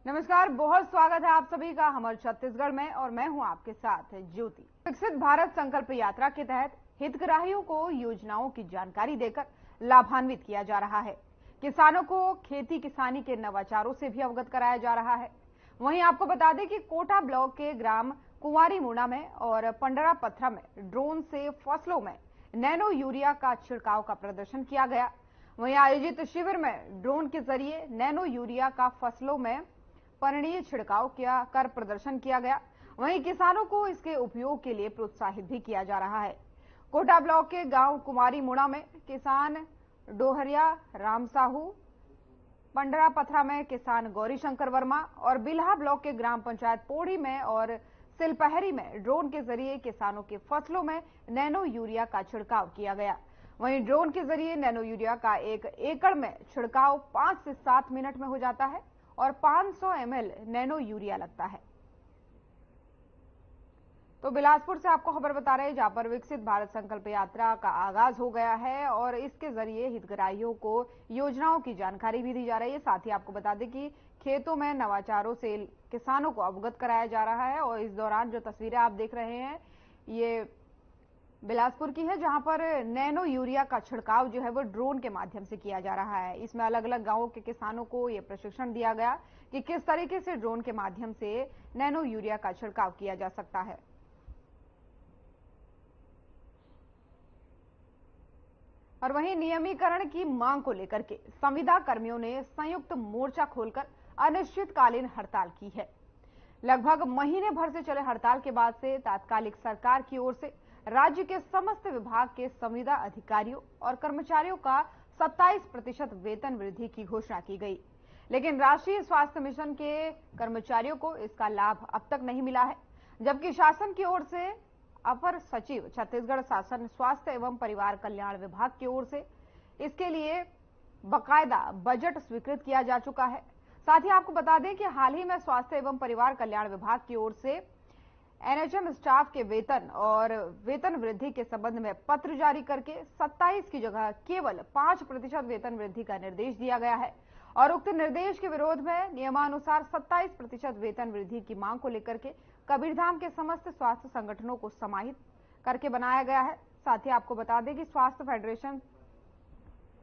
नमस्कार, बहुत स्वागत है आप सभी का हमारे छत्तीसगढ़ में और मैं हूं आपके साथ ज्योति। विकसित भारत संकल्प यात्रा के तहत हितग्राहियों को योजनाओं की जानकारी देकर लाभान्वित किया जा रहा है। किसानों को खेती किसानी के नवाचारों से भी अवगत कराया जा रहा है। वहीं आपको बता दें कि कोटा ब्लॉक के ग्राम कुंवारी मुड़ा में और पंडरा पथरा में ड्रोन से फसलों में नैनो यूरिया का छिड़काव का प्रदर्शन किया गया। वहीं आयोजित शिविर में ड्रोन के जरिए नैनो यूरिया का फसलों में पर्णीय छिड़काव कर प्रदर्शन किया गया। वहीं किसानों को इसके उपयोग के लिए प्रोत्साहित भी किया जा रहा है। कोटा ब्लॉक के गांव कुमारी मुड़ा में किसान डोहरिया राम साहू, पंडरा पथरा में किसान गौरी शंकर वर्मा और बिल्हा ब्लॉक के ग्राम पंचायत पोड़ी में और सिलपहरी में ड्रोन के जरिए किसानों के फसलों में नैनो यूरिया का छिड़काव किया गया। वहीं ड्रोन के जरिए नैनो यूरिया का 1 एकड़ में छिड़काव 5 से 7 मिनट में हो जाता है और 500 ml नैनो यूरिया लगता है। तो बिलासपुर से आपको खबर बता रहे हैं, जहां पर विकसित भारत संकल्प यात्रा का आगाज हो गया है और इसके जरिए हितग्राहियों को योजनाओं की जानकारी भी दी जा रही है। साथ ही आपको बता दें कि खेतों में नवाचारों से किसानों को अवगत कराया जा रहा है। और इस दौरान जो तस्वीरें आप देख रहे हैं ये बिलासपुर की है, जहां पर नैनो यूरिया का छिड़काव जो है वो ड्रोन के माध्यम से किया जा रहा है। इसमें अलग अलग गांवों के किसानों को यह प्रशिक्षण दिया गया कि किस तरीके से ड्रोन के माध्यम से नैनो यूरिया का छिड़काव किया जा सकता है। और वहीं नियमीकरण की मांग को लेकर के संविदा कर्मियों ने संयुक्त मोर्चा खोलकर अनिश्चितकालीन हड़ताल की है। लगभग महीने भर से चले हड़ताल के बाद से तात्कालिक सरकार की ओर से राज्य के समस्त विभाग के संविदा अधिकारियों और कर्मचारियों का 27% वेतन वृद्धि की घोषणा की गई, लेकिन राष्ट्रीय स्वास्थ्य मिशन के कर्मचारियों को इसका लाभ अब तक नहीं मिला है। जबकि शासन की ओर से अपर सचिव छत्तीसगढ़ शासन स्वास्थ्य एवं परिवार कल्याण विभाग की ओर से इसके लिए बकायदा बजट स्वीकृत किया जा चुका है। साथ ही आपको बता दें कि हाल ही में स्वास्थ्य एवं परिवार कल्याण विभाग की ओर से एनएचएम स्टाफ के वेतन और वेतन वृद्धि के संबंध में पत्र जारी करके 27 की जगह केवल 5% वेतन वृद्धि का निर्देश दिया गया है। और उक्त निर्देश के विरोध में नियमानुसार 27% वेतन वृद्धि की मांग को लेकर के कबीरधाम के समस्त स्वास्थ्य संगठनों को समाहित करके बनाया गया है। साथ ही आपको बता दें कि स्वास्थ्य फेडरेशन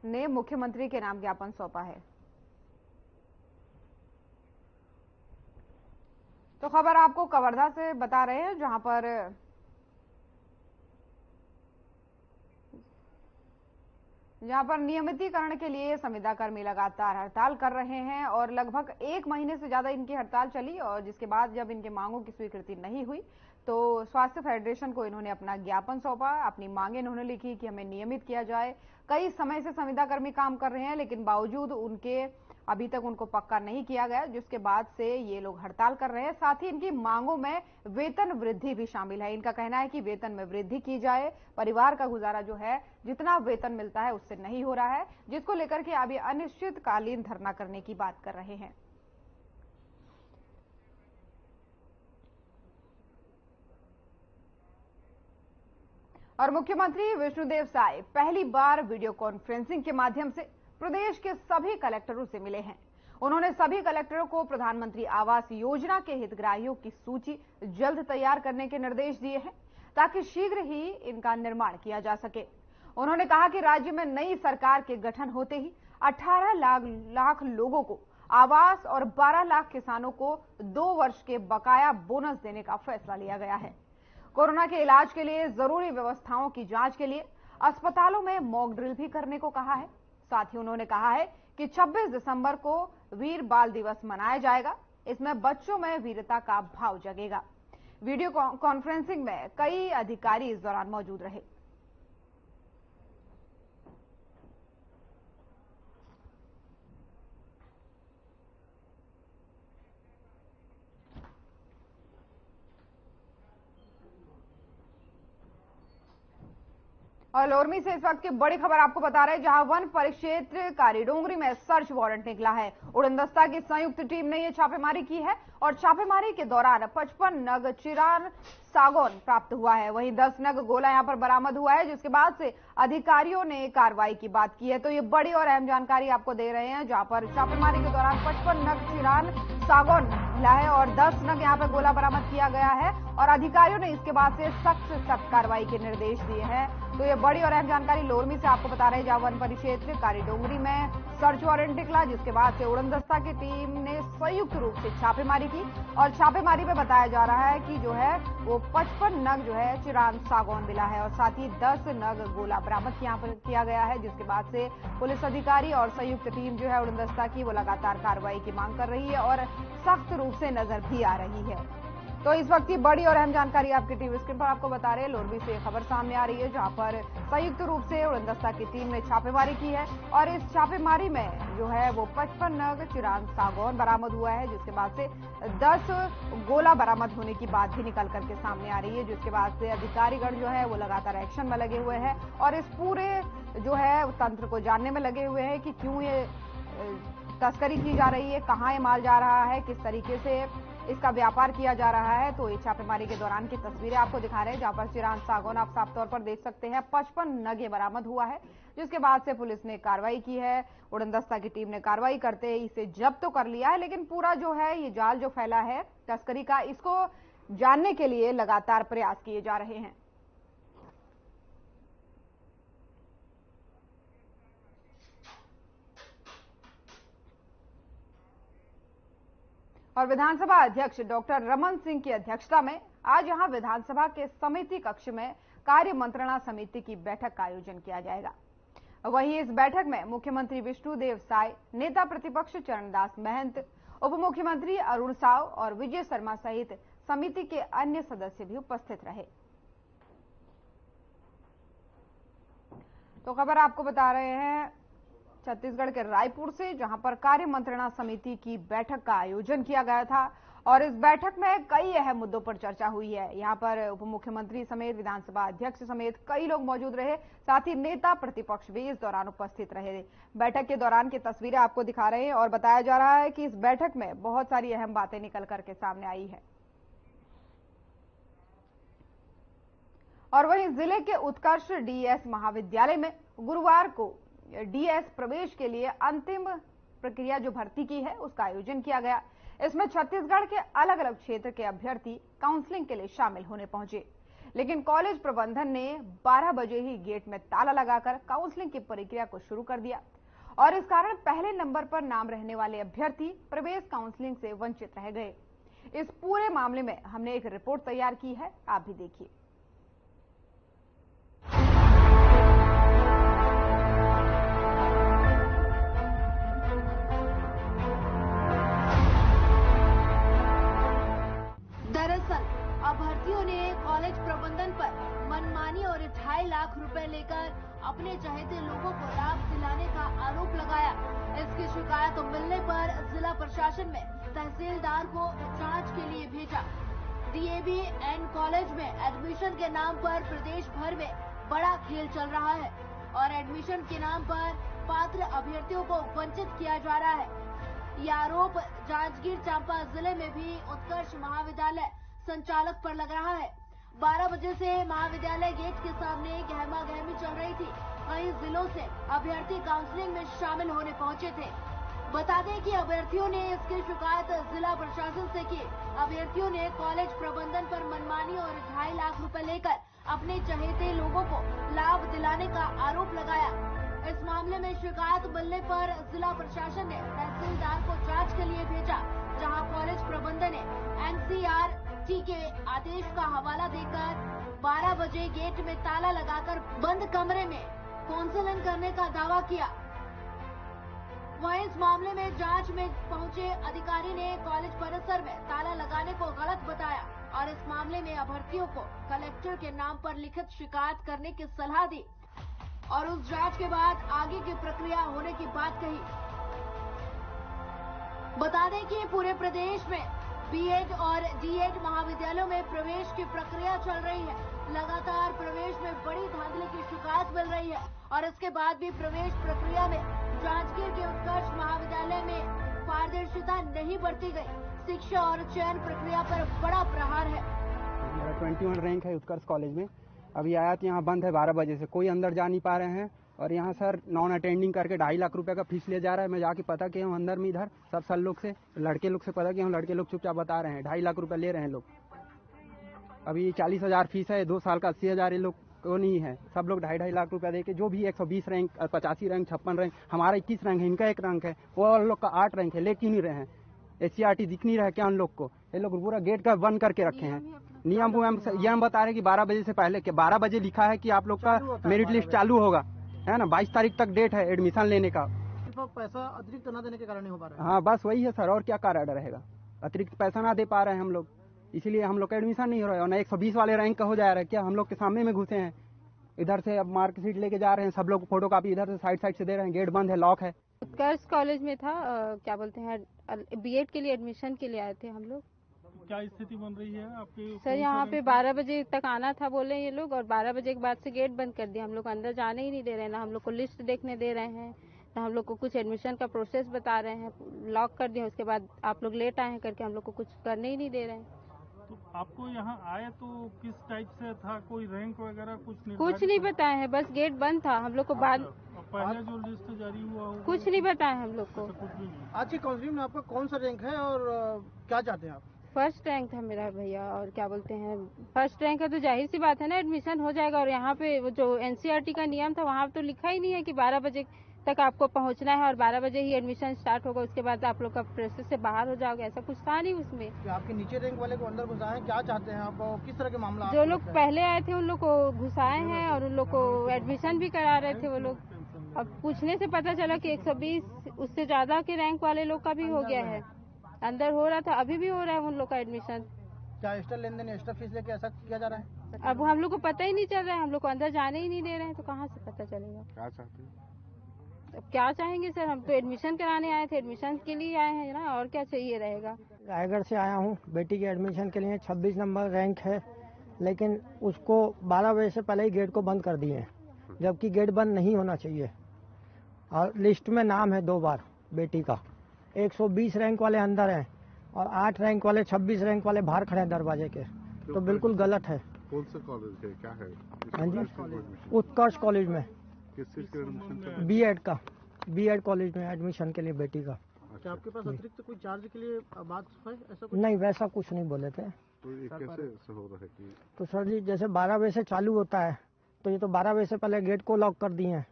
ने मुख्यमंत्री के नाम ज्ञापन सौंपा है। तो खबर आपको कवर्धा से बता रहे हैं, जहां पर नियमितीकरण के लिए संविदा कर्मी लगातार हड़ताल कर रहे हैं और लगभग 1 महीने से ज्यादा इनकी हड़ताल चली। और जिसके बाद जब इनके मांगों की स्वीकृति नहीं हुई तो स्वास्थ्य फेडरेशन को इन्होंने अपना ज्ञापन सौंपा। अपनी मांगे इन्होंने लिखी कि हमें नियमित किया जाए। कई समय से संविदा कर्मी काम कर रहे हैं, लेकिन बावजूद उनके अभी तक उनको पक्का नहीं किया गया, जिसके बाद से ये लोग हड़ताल कर रहे हैं। साथ ही इनकी मांगों में वेतन वृद्धि भी शामिल है। इनका कहना है कि वेतन में वृद्धि की जाए। परिवार का गुजारा जो है जितना वेतन मिलता है उससे नहीं हो रहा है, जिसको लेकर के अभी अनिश्चितकालीन धरना करने की बात कर रहे हैं। और मुख्यमंत्री विष्णुदेव साय पहली बार वीडियो कॉन्फ्रेंसिंग के माध्यम से प्रदेश के सभी कलेक्टरों से मिले हैं। उन्होंने सभी कलेक्टरों को प्रधानमंत्री आवास योजना के हितग्राहियों की सूची जल्द तैयार करने के निर्देश दिए हैं, ताकि शीघ्र ही इनका निर्माण किया जा सके। उन्होंने कहा कि राज्य में नई सरकार के गठन होते ही 18 लाख लोगों को आवास और 12 लाख किसानों को 2 वर्ष के बकाया बोनस देने का फैसला लिया गया है। कोरोना के इलाज के लिए जरूरी व्यवस्थाओं की जांच के लिए अस्पतालों में मॉक ड्रिल भी करने को कहा है। साथ ही उन्होंने कहा है कि 26 दिसंबर को वीर बाल दिवस मनाया जाएगा। इसमें बच्चों में वीरता का भाव जगेगा। वीडियो कॉन्फ्रेंसिंग में कई अधिकारी इस दौरान मौजूद रहे। और लोरमी से इस वक्त की बड़ी खबर आपको बता रहे हैं, जहां वन परिक्षेत्र कारीडोंगरी में सर्च वारंट निकला है। उड़नदस्ता की संयुक्त टीम ने यह छापेमारी की है और छापेमारी के दौरान 55 नग चिरान सागौन प्राप्त हुआ है। वहीं 10 नग गोला यहां पर बरामद हुआ है, जिसके बाद से अधिकारियों ने कार्रवाई की बात की है। तो ये बड़ी और अहम जानकारी आपको दे रहे हैं, जहां पर छापेमारी के दौरान 55 नग चिरान सागौन मिला है और 10 नग यहाँ पर गोला बरामद किया गया है और अधिकारियों ने इसके बाद से सख्त से सख्त कार्रवाई के निर्देश दिए हैं। तो ये बड़ी और अहम जानकारी लोरमी से आपको बता रहे हैं, जहां वन परिक्षेत्र कारीडोंगरी में सर्च वारंट निकला, जिसके बाद से उड़नदस्ता की टीम ने संयुक्त रूप से छापेमारी की और छापेमारी में बताया जा रहा है कि जो है वो 55 नग जो है चिरान सागौन मिला है और साथ ही 10 नग गोला बरामद यहाँ पर किया गया है, जिसके बाद से पुलिस अधिकारी और संयुक्त टीम जो है उड़नदस्ता की वो लगातार कार्रवाई की मांग कर रही है और सख्त रूप से नजर भी आ रही है। तो इस वक्त की बड़ी और अहम जानकारी आपकी टीवी स्क्रीन पर आपको बता रहे हैं, लोरबी से खबर सामने आ रही है, जहां पर संयुक्त रूप से उड़नदस्ता की टीम ने छापेमारी की है और इस छापेमारी में जो है वो 55 नग चिरान सागौन बरामद हुआ है, जिसके बाद से 10 गोला बरामद होने की बात भी निकल करके सामने आ रही है, जिसके बाद से अधिकारीगण जो है वो लगातार एक्शन में लगे हुए हैं और इस पूरे जो है तंत्र को जानने में लगे हुए हैं कि क्यों ये तस्करी की जा रही है, कहाँ ये माल जा रहा है, किस तरीके से इसका व्यापार किया जा रहा है। तो ये छापेमारी के दौरान की तस्वीरें आपको दिखा रहे हैं, जहां पर चिरान सागौन आप साफ तौर पर देख सकते हैं 55 नग ये बरामद हुआ है, जिसके बाद से पुलिस ने कार्रवाई की है। उड़नदस्ता की टीम ने कार्रवाई करते ही इसे जब्त तो कर लिया है, लेकिन पूरा जो है ये जाल जो फैला है तस्करी का, इसको जानने के लिए लगातार प्रयास किए जा रहे हैं। और विधानसभा अध्यक्ष डॉक्टर रमन सिंह की अध्यक्षता में आज यहां विधानसभा के समिति कक्ष में कार्य मंत्रणा समिति की बैठक का आयोजन किया जाएगा। वहीं इस बैठक में मुख्यमंत्री विष्णुदेव साय, नेता प्रतिपक्ष चरणदास महंत, उप मुख्यमंत्री अरुण साव और विजय शर्मा सहित समिति के अन्य सदस्य भी उपस्थित रहे। तो खबर आपको बता रहे हैं छत्तीसगढ़ के रायपुर से, जहां पर कार्य मंत्रणा समिति की बैठक का आयोजन किया गया था और इस बैठक में कई अहम मुद्दों पर चर्चा हुई है। यहां पर उप मुख्यमंत्री समेत विधानसभा अध्यक्ष समेत कई लोग मौजूद रहे, साथ ही नेता प्रतिपक्ष भी इस दौरान उपस्थित रहे। बैठक के दौरान की तस्वीरें आपको दिखा रहे हैं और बताया जा रहा है कि इस बैठक में बहुत सारी अहम बातें निकल करके सामने आई है। और वहीं जिले के उत्कर्ष डीएस महाविद्यालय में गुरुवार को डीएस प्रवेश के लिए अंतिम प्रक्रिया जो भर्ती की है उसका आयोजन किया गया। इसमें छत्तीसगढ़ के अलग अलग क्षेत्र के अभ्यर्थी काउंसलिंग के लिए शामिल होने पहुंचे, लेकिन कॉलेज प्रबंधन ने 12 बजे ही गेट में ताला लगाकर काउंसलिंग की प्रक्रिया को शुरू कर दिया और इस कारण पहले नंबर पर नाम रहने वाले अभ्यर्थी प्रवेश काउंसलिंग से वंचित रह गए। इस पूरे मामले में हमने एक रिपोर्ट तैयार की है, आप भी देखिए। अभ्यर्थियों ने कॉलेज प्रबंधन पर मनमानी और 2.5 लाख रुपए लेकर अपने चहेते लोगों को लाभ दिलाने का आरोप लगाया। इसकी शिकायत मिलने पर जिला प्रशासन में तहसीलदार को जांच के लिए भेजा। डीएवी एंड कॉलेज में एडमिशन के नाम पर प्रदेश भर में बड़ा खेल चल रहा है और एडमिशन के नाम पर पात्र अभ्यर्थियों को वंचित किया जा रहा है। यह आरोप जांजगीर चांपा जिले में भी उत्कर्ष महाविद्यालय संचालक पर लग रहा है। 12 बजे से महाविद्यालय गेट के सामने गहमा गहमी चल रही थी। कई जिलों से अभ्यर्थी काउंसलिंग में शामिल होने पहुंचे थे। बता दें कि अभ्यर्थियों ने इसकी शिकायत जिला प्रशासन से की। अभ्यर्थियों ने कॉलेज प्रबंधन पर मनमानी और 2.5 लाख रुपए लेकर अपने चहेते लोगों को लाभ दिलाने का आरोप लगाया। इस मामले में शिकायत मिलने पर जिला प्रशासन ने तहसीलदार को जांच के लिए भेजा, जहां कॉलेज प्रबंधन ने एनसीईआरटी के आदेश का हवाला देकर 12 बजे गेट में ताला लगाकर बंद कमरे में काउंसलिंग करने का दावा किया। वहीं इस मामले में जांच में पहुंचे अधिकारी ने कॉलेज परिसर में ताला लगाने को गलत बताया और इस मामले में अभ्यर्थियों को कलेक्टर के नाम पर लिखित शिकायत करने की सलाह दी और उस जांच के बाद आगे की प्रक्रिया होने की बात कही। बता दें कि पूरे प्रदेश में बीएड और डीएड महाविद्यालयों में प्रवेश की प्रक्रिया चल रही है। लगातार प्रवेश में बड़ी धांधली की शिकायत मिल रही है और इसके बाद भी प्रवेश प्रक्रिया में जांजगीर के उत्कर्ष महाविद्यालय में पारदर्शिता नहीं बरती गई। शिक्षा और चयन प्रक्रिया पर बड़ा प्रहार है। मेरा 21 रैंक है उत्कर्ष कॉलेज में। अभी आया तो यहाँ बंद है 12 बजे से, कोई अंदर जा नहीं पा रहे हैं और यहाँ सर नॉन अटेंडिंग करके 2.5 लाख रुपए का फीस ले जा रहा है। मैं जाके पता किया हूँ अंदर में, इधर सब सर लोग से, लड़के लोग से पता किया हूँ, लड़के लोग चुपचाप बता रहे हैं 2.5 लाख रुपए ले रहे हैं लोग। अभी 40,000 फीस है, 2 साल का 80,000 ये लोग को नहीं है। सब लोग 2.5 लाख रुपया देके, जो भी 120 रैंक, 85 रैंक, 56 रैंक, हमारा 21 रैंक है, इनका 1 रैंक है, वो और लोग का 8 रैंक है, ले क्यों नहीं रहे हैं? SCRT दिख नहीं रहा है क्या उन लोग को? ये लोग पूरा गेट का बंद करके रखे हैं। नियम ये हम बता रहे हैं कि 12 बजे से पहले, 12 बजे लिखा है कि आप लोग का मेरिट लिस्ट चालू होगा, है ना। 22 तारीख तक डेट है एडमिशन लेने का। पैसा अतिरिक्त न देने के कारण नहीं हो पा रहा है। हाँ बस वही है सर, और क्या कारण रहेगा? अतिरिक्त पैसा ना दे पा रहे हैं हम लोग, इसीलिए हम लोग का एडमिशन नहीं हो रहा है। और ना 120 वाले रैंक का हो जा रहा है क्या? हम लोग के सामने में घुसे हैं, इधर से अब मार्कशीट लेके जा रहे हैं, सब लोग फोटो कॉपी इधर से साइड से दे रहे हैं, गेट बंद है, लॉक है। उत्कर्ष कॉलेज में था, क्या बोलते हैं, बीएड के लिए एडमिशन के लिए आए थे हम लोग। क्या स्थिति बन रही है आपके? सर यहाँ पे 12 बजे तक आना था बोले ये लोग, और 12 बजे के बाद से गेट बंद कर दिया। हम लोग अंदर जाने ही नहीं दे रहे हैं, ना हम लोग को लिस्ट देखने दे रहे हैं, ना हम लोग को कुछ एडमिशन का प्रोसेस बता रहे हैं। लॉक कर दिया, उसके बाद आप लोग लेट आए हैं करके हम लोग को कुछ करने ही नहीं दे रहे हैं। तो आपको यहाँ आए तो किस टाइप से था? कोई रैंक वगैरह कुछ नहीं बताए हैं, बस गेट बंद था। हम लोग को बाद पहले जो लिस्ट जारी हुआ कुछ नहीं बताया हम लोग को। आज की काउंसलिंग में आपका कौन सा रैंक है और क्या चाहते हैं आप? फर्स्ट रैंक था मेरा भैया, और क्या बोलते हैं, फर्स्ट रैंक है तो जाहिर सी बात है ना, एडमिशन हो जाएगा। और यहाँ पे वो जो NCERT का नियम था, वहाँ तो लिखा ही नहीं है कि 12 बजे तक आपको पहुँचना है और 12 बजे ही एडमिशन स्टार्ट होगा, उसके बाद आप लोग का प्रोसेस से बाहर हो जाओगे, ऐसा कुछ था नहीं उसमें। आपके नीचे रैंक वाले को अंदर घुसाए, क्या चाहते हैं आप? किस तरह के मामला? जो लोग पहले आए थे उन लोग को घुसाए हैं और उन लोग को एडमिशन भी करा रहे थे वो लोग। अब पूछने से पता चला कि 120 उससे ज्यादा के रैंक वाले लोग का भी हो गया है, अंदर हो रहा था, अभी भी हो रहा है उन लोग का एडमिशन। क्या एक्स्ट्रा लेनदेन, एक्स्ट्रा फीस लेके ऐसा किया जा रहा है? अब हम लोग को पता ही नहीं चल रहा है, हम लोग को अंदर जाने ही नहीं दे रहे हैं, तो कहाँ से पता चलेगा? क्या चाहते हैं? अब क्या चाहेंगे सर, हम तो एडमिशन कराने आए थे, एडमिशन के लिए आए हैं ना, और क्या चाहिए रहेगा। रायगढ़ से आया हूँ, बेटी के एडमिशन के लिए 26 नंबर रैंक है, लेकिन उसको 12 बजे से पहले ही गेट को बंद कर दिए, जबकि गेट बंद नहीं होना चाहिए। और लिस्ट में नाम है 2 बार बेटी का। 120 रैंक वाले अंदर हैं और 8 रैंक वाले, 26 रैंक वाले बाहर खड़े हैं दरवाजे के, तो बिल्कुल गलत है। कौन सा कॉलेज है, क्या है? हाँ जी, उत्कर्ष कॉलेज में। किस चीज के एडमिशन? बीएड कॉलेज में एडमिशन के लिए बेटी का। क्या आपके पास अतिरिक्त कोई चार्ज के लिए बात है? ऐसा कुछ नहीं, वैसा कुछ नहीं बोले थे। तो ये कैसे हो रहा है कि? तो सर जी, जैसे 12 बजे से चालू होता है, तो ये तो 12 बजे से पहले गेट को लॉक कर दिए हैं।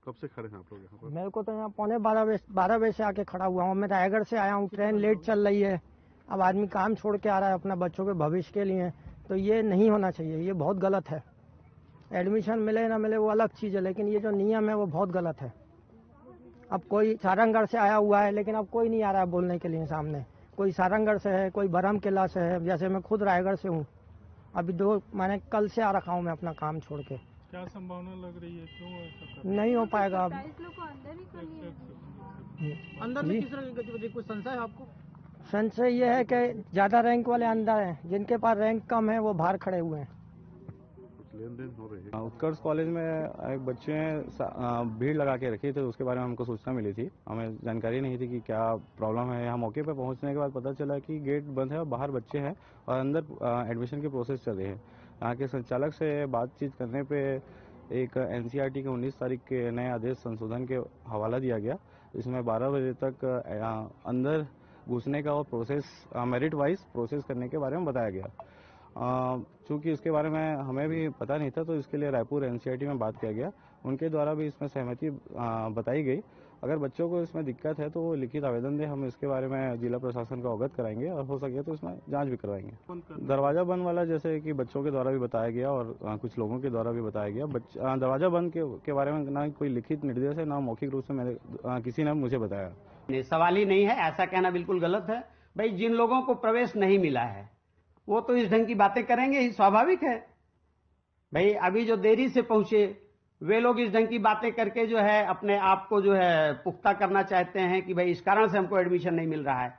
कब से खड़े हैं आप लोग यहाँ पर? मेरे को तो यहाँ पौने 12 बजे से आके खड़ा हुआ हूँ। मैं रायगढ़ से आया हूँ, ट्रेन लेट चल रही है, अब आदमी काम छोड़ के आ रहा है अपना बच्चों के भविष्य के लिए, तो ये नहीं होना चाहिए, ये बहुत गलत है। एडमिशन मिले ना मिले वो अलग चीज़ है, लेकिन ये जो नियम है वो बहुत गलत है। अब कोई सारंगढ़ से आया हुआ है, लेकिन अब कोई नहीं आ रहा है बोलने के लिए सामने। कोई सारंगढ़ से है, कोई बरम किला से है, जैसे मैं खुद रायगढ़ से हूँ। अभी मैंने कल से आ रखा हूँ मैं अपना काम छोड़ के। क्या संभावना लग रही है, क्यों ऐसा? नहीं हो पाएगा अब। अंदर में किस तरह की गतिविधि, कुछ संशय है आपको? संशय ये है कि ज्यादा रैंक वाले अंदर हैं, जिनके पास रैंक कम है वो बाहर खड़े हुए हैं। लेन देन हो रही है? उत्कर्ष कॉलेज में एक बच्चे ने भीड़ लगा के रखी थी, उसके बारे में हमको सूचना मिली थी। हमें जानकारी नहीं थी कि क्या प्रॉब्लम है। यहाँ मौके पर पहुंचने के बाद पता चला कि गेट बंद है और बाहर बच्चे हैं और अंदर एडमिशन की प्रोसेस चल रही है। यहाँ के संचालक से बातचीत करने पे एक NCERT के 19 तारीख के नए आदेश संशोधन के हवाला दिया गया। इसमें 12 बजे तक अंदर घुसने का और प्रोसेस मेरिट वाइज प्रोसेस करने के बारे में बताया गया। चूँकि इसके बारे में हमें भी पता नहीं था, तो इसके लिए रायपुर NCERT में बात किया गया। उनके द्वारा भी इसमें सहमति बताई गई। अगर बच्चों को इसमें दिक्कत है तो वो लिखित आवेदन दे, हम इसके बारे में जिला प्रशासन को अवगत कराएंगे और हो सके तो इसमें जांच भी करवाएंगे। दरवाजा बंद वाला जैसे कि बच्चों के द्वारा भी बताया गया और कुछ लोगों के द्वारा भी बताया गया। दरवाजा बंद के बारे में ना कोई लिखित निर्देश है, ना मौखिक रूप से किसी ने मुझे बताया। सवाल ही नहीं है, ऐसा कहना बिल्कुल गलत है। भाई जिन लोगों को प्रवेश नहीं मिला है वो तो इस ढंग की बातें करेंगे ही, स्वाभाविक है। भाई अभी जो देरी से पहुंचे वे लोग इस ढंग की बातें करके जो है अपने आप को जो है पुख्ता करना चाहते हैं कि भाई इस कारण से हमको एडमिशन नहीं मिल रहा है,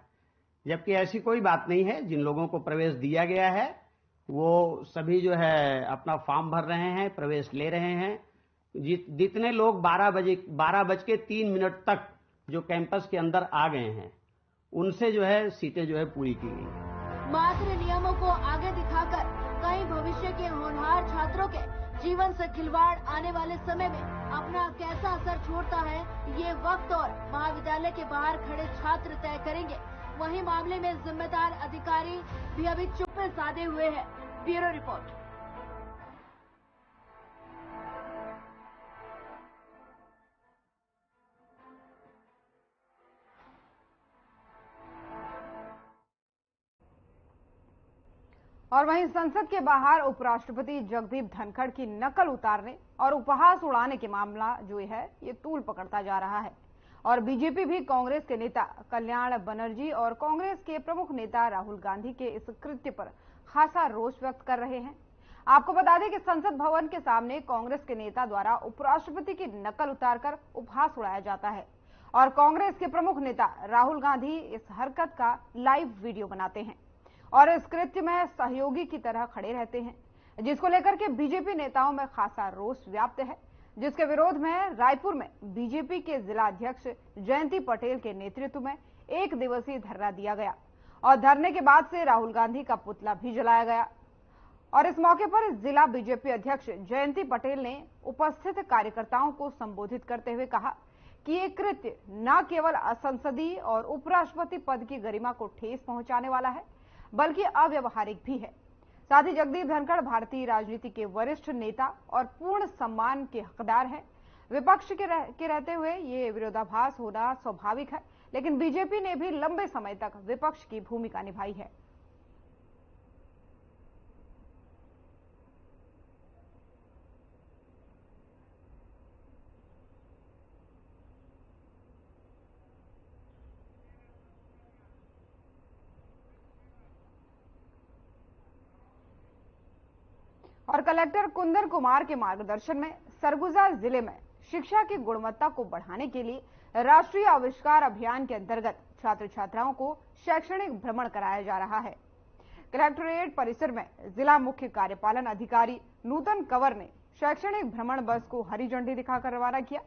जबकि ऐसी कोई बात नहीं है। जिन लोगों को प्रवेश दिया गया है वो सभी जो है अपना फॉर्म भर रहे हैं, प्रवेश ले रहे हैं। जितने लोग 12:03 तक जो कैंपस के अंदर आ गए हैं उनसे जो है सीटें जो है पूरी की गई। मात्र नियमों को आगे दिखाकर कई भविष्य के होनहार छात्रों के जीवन से खिलवाड़ आने वाले समय में अपना कैसा असर छोड़ता है, ये वक्त और महाविद्यालय के बाहर खड़े छात्र तय करेंगे। वहीं मामले में जिम्मेदार अधिकारी भी अभी चुप्पी साधे हुए हैं। Bureau report. और वहीं संसद के बाहर उपराष्ट्रपति जगदीप धनखड़ की नकल उतारने और उपहास उड़ाने के मामला जो है ये तूल पकड़ता जा रहा है। और बीजेपी भी कांग्रेस के नेता कल्याण बनर्जी और कांग्रेस के प्रमुख नेता राहुल गांधी के इस कृत्य पर खासा रोष व्यक्त कर रहे हैं। आपको बता दें कि संसद भवन के सामने कांग्रेस के नेता द्वारा उपराष्ट्रपति की नकल उतारकर उपहास उड़ाया जाता है और कांग्रेस के प्रमुख नेता राहुल गांधी इस हरकत का लाइव वीडियो बनाते हैं और इस कृत्य में सहयोगी की तरह खड़े रहते हैं, जिसको लेकर के बीजेपी नेताओं में खासा रोष व्याप्त है, जिसके विरोध में रायपुर में बीजेपी के जिला अध्यक्ष जयंती पटेल के नेतृत्व में 1 दिवसीय धरना दिया गया और धरने के बाद से राहुल गांधी का पुतला भी जलाया गया। और इस मौके पर जिला बीजेपी अध्यक्ष जयंती पटेल ने उपस्थित कार्यकर्ताओं को संबोधित करते हुए कहा कि ये कृत्य न केवल असंसदीय और उपराष्ट्रपति पद की गरिमा को ठेस पहुंचाने वाला है, बल्कि अव्यवहारिक भी है। साथ ही जगदीप धनखड़ भारतीय राजनीति के वरिष्ठ नेता और पूर्ण सम्मान के हकदार हैं। विपक्ष के रहते हुए ये विरोधाभास होना स्वाभाविक है, लेकिन बीजेपी ने भी लंबे समय तक विपक्ष की भूमिका निभाई है। और कलेक्टर कुंदन कुमार के मार्गदर्शन में सरगुजा जिले में शिक्षा की गुणवत्ता को बढ़ाने के लिए राष्ट्रीय आविष्कार अभियान के अंतर्गत छात्र छात्राओं को शैक्षणिक भ्रमण कराया जा रहा है। कलेक्ट्रेट परिसर में जिला मुख्य कार्यपालन अधिकारी नूतन कंवर ने शैक्षणिक भ्रमण बस को हरी झंडी दिखाकर रवाना किया।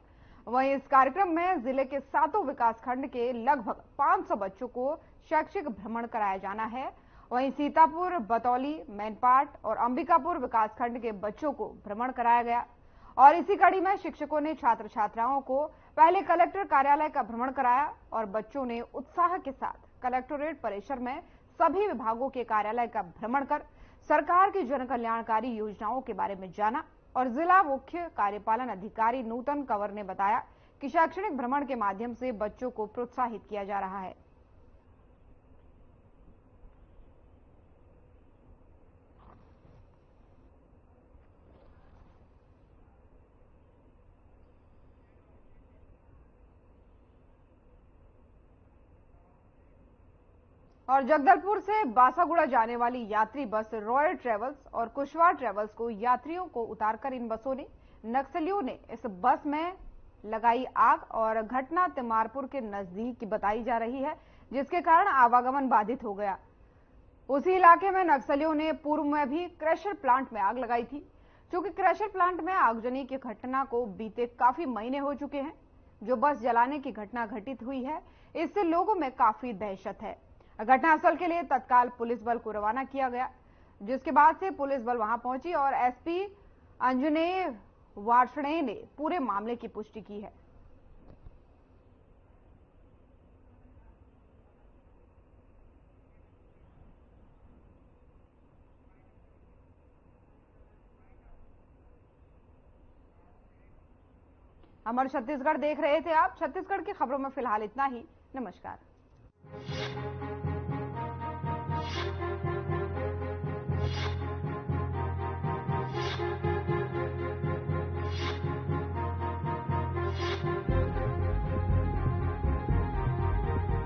वहीं इस कार्यक्रम में जिले के 7 विकासखंड के लगभग 500 बच्चों को शैक्षिक भ्रमण कराया जाना है। वहीं सीतापुर, बतौली, मैनपाट और अंबिकापुर विकासखंड के बच्चों को भ्रमण कराया गया और इसी कड़ी में शिक्षकों ने छात्र छात्राओं को पहले कलेक्टर कार्यालय का भ्रमण कराया और बच्चों ने उत्साह के साथ कलेक्टोरेट परिसर में सभी विभागों के कार्यालय का भ्रमण कर सरकार की जन कल्याणकारी योजनाओं के बारे में जाना। और जिला मुख्य कार्यपालन अधिकारी नूतन कंवर ने बताया कि शैक्षणिक भ्रमण के माध्यम से बच्चों को प्रोत्साहित किया जा रहा है। और जगदलपुर से बासागुड़ा जाने वाली यात्री बस रॉयल ट्रेवल्स और कुशवाहा ट्रेवल्स को यात्रियों को उतारकर इन बसों ने नक्सलियों ने इस बस में लगाई आग और घटना तिमारपुर के नजदीक बताई जा रही है, जिसके कारण आवागमन बाधित हो गया। उसी इलाके में नक्सलियों ने पूर्व में भी क्रशर प्लांट में आग लगाई थी। चूंकि क्रशर प्लांट में आगजनी की घटना को बीते काफी महीने हो चुके हैं, जो बस जलाने की घटना घटित हुई है, इससे लोगों में काफी दहशत है। घटनास्थल के लिए तत्काल पुलिस बल को रवाना किया गया, जिसके बाद से पुलिस बल वहां पहुंची और एसपी अंजनेय वार्ष्णेय ने पूरे मामले की पुष्टि की है। अमर छत्तीसगढ़ देख रहे थे आप। छत्तीसगढ़ की खबरों में फिलहाल इतना ही। नमस्कार।